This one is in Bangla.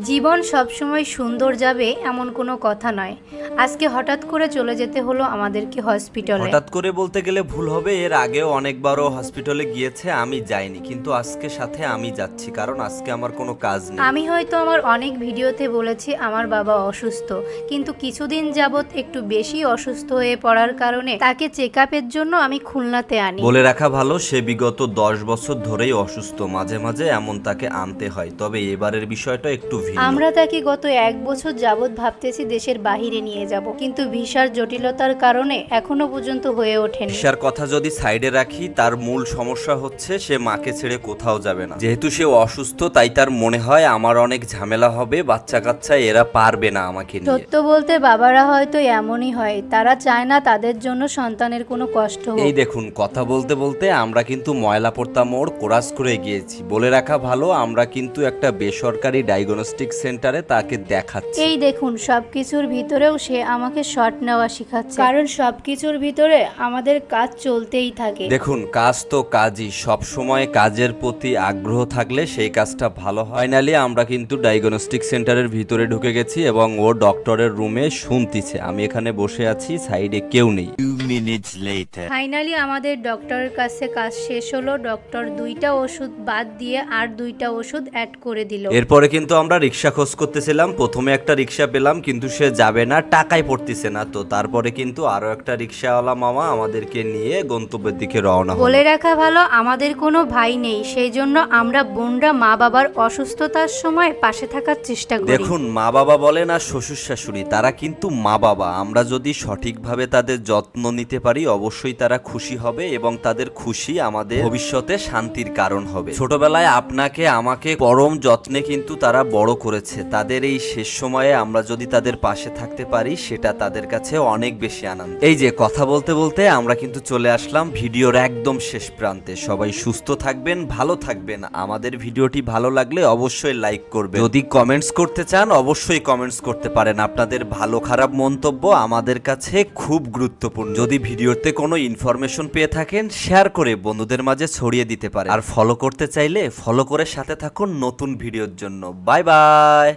জীবন সবসময় সুন্দর যাবে এমন কোনো কথা নয়। আজকে হঠাৎ করে চলে যেতে হলো আমাদেরকে হসপিটালে। হঠাৎ করে বলতে গেলে ভুল হবে, এর আগেও অনেকবারও হসপিটালে গিয়েছে, আমি যাইনি, কিন্তু আজকে সাথে আমি যাচ্ছি কারণ আজকে আমার কোনো কাজ নেই। আমি হয়তো আমার অনেক ভিডিওতে বলেছি আমার বাবা অসুস্থ, কিন্তু কিছুদিন যাবত একটু বেশি অসুস্থ হয়ে পড়ার কারণে তাকে চেক আপের জন্য আমি খুলনাতে আনি। বলে রাখা ভালো, সে বিগত 10 বছর ধরেই অসুস্থ, মাঝে মাঝে এমন তাকে আনতে হয়, তবে এবারের বিষয়টা একটু ভিন্ন। আমরা তাকে গত 1 বছর যাবত ভাবতেছি দেশের বাহিরে নিয়ে যাব, কিন্তু ভিসার জটিলতার কারণে এখনো পর্যন্ত হয়ে ওঠেনি। ভিসার কথা যদি সাইডে রাখি, তার মূল সমস্যা হচ্ছে সে মাকে ছেড়ে কোথাও যাবে না। যেহেতু সে অসুস্থ, তাই তার মনে হয় আমার অনেক ঝামেলা হবে, বাচ্চা কাচ্চা এরা পারবে না আমাকে নিয়ে। সত্য বলতে বাবারা হয়তো এমনই হয়, তারা চায় না তাদের জন্য সন্তানের কোনো কষ্ট হোক। এই দেখুন, কথা বলতে বলতে আমরা কিন্তু ময়লাপোর্তা মোড় ক্রস করে গিয়েছি। বলে রাখা ভালো, আমরা কিন্তু একটা বেসরকারি ডায়াগনস্টিক সেন্টারে তাকে দেখাচ্ছি। এই দেখুন, সবকিছুর ভিতরেও সে আমাকে শট নেওয়া শেখাচ্ছে, কারণ সবকিছুর ভিতরে আমাদের কাজ চলতেই থাকে। দেখুন, কাজ তো কাজই, সব সময় কাজের প্রতি আগ্রহ থাকলে সেই কাজটা ভালো হয়। ফাইনালি আমরা কিন্তু ডায়াগনস্টিক সেন্টারের ভিতরে ঢুকে গেছি এবং ও ডক্টরের রুমে শুনতিছে। আমি এখানে বসে আছি, সাইডে কেউ নেই। 2 minutes later ফাইনালি আমাদের ডক্টরের কাছে কাজ শেষ হলো। ডক্টর 2টা ওষুধ বাদ দিয়ে আর 2টা ওষুধ অ্যাড করে দিল। এরপরে কিন্তু আমরা রিক্সা খোঁজ করতেছিলাম। প্রথমে একটা রিক্সা পেলাম, কিন্তু সে যাবে না, টাকাই পড়তেছে না। তো তারপরে কিন্তু আরো একটা রিক্সাওয়ালা মামা আমাদেরকে নিয়ে গন্তব্যের দিকে রওনা হলো। বলে রাখা ভালো, আমাদের কোনো ভাই নেই, সেই জন্য আমরা বোনরা মা বাবার অসুস্থতার সময় পাশে থাকার চেষ্টা করি। দেখুন, মা বাবা বলেন আর শ্বশুর শাশুড়ি, তারা কিন্তু মা বাবা। আমরা যদি সঠিকভাবে তাদের যত্ন নিতে পারি, অবশ্যই তারা খুশি হবে এবং তাদের খুশি আমাদের ভবিষ্যতে শান্তির কারণ হবে। ছোটবেলায় আপনাকে আমাকে পরম যত্নে কিন্তু তারা বড় করেছে। তাদের এই শেষ সময়ে আমরা যদি তাদের পাশে থাকতে পারি, সেটা তাদের কাছে অনেক বেশি আনন্দ। এই যে কথা বলতে বলতে আমরা কিন্তু চলে আসলাম ভিডিওর একদম শেষ প্রান্তে। সবাই সুস্থ থাকবেন, ভালো থাকবেন। আমাদের ভিডিওটি ভালো লাগলে অবশ্যই লাইক করবেন। যদি কমেন্টস করতে চান, অবশ্যই কমেন্টস করতে পারেন। আপনাদের ভালো খারাপ মন্তব্য আমাদের কাছে খুব গুরুত্বপূর্ণ। যদি ভিডিওতে কোনো ইনফরমেশন পেয়ে থাকেন, শেয়ার করে বন্ধুদের মাঝে ছড়িয়ে দিতে পারেন। আর ফলো করতে চাইলে ফলো করে সাথে থাকুন নতুন ভিডিওর জন্য। Bye bye.